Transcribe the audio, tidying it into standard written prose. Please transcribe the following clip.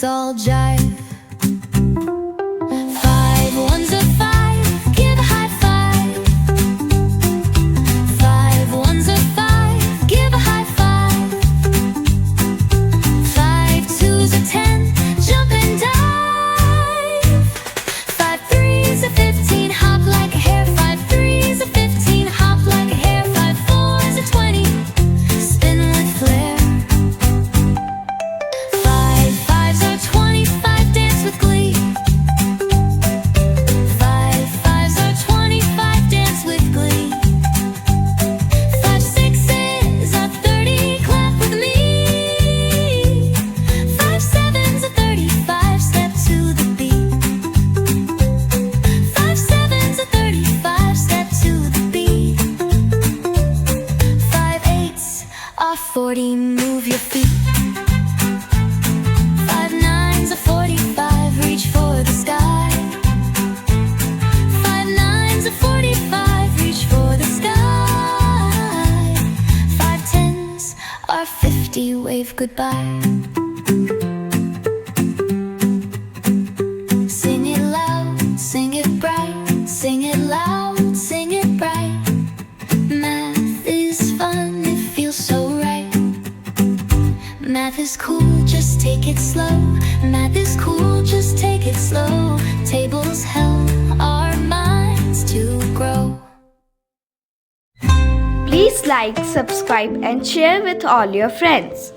let's all jive. 5 ones are 5, give a high five. 5 ones are 5, give a high five. 5 twos are 10, jump and dive. 5 threes are 15, hop like a hare. 5 threes are 15, hop like a hare. 5 fours are 20, spin with flair. 5 fives are 25, dance with glee. 5 fives are 25, dance with glee. 5 sixes are 30, clap with me. 5 sevens are 35, step to the beat. 5 sevens are 35, step to the beat. 5 eights are 40, move your feet. 5 nines are 45, reach for the sky. 5 nines are 45, reach for the sky. 5 tens are 50, wave goodbye. Sing it loud, sing it bright, sing it loud, sing it bright. Math is fun, it feels so right. Math is cool, just take it slow. Math is cool, just take it slow. Tables help our minds to grow. Please like, subscribe and share with all your friends.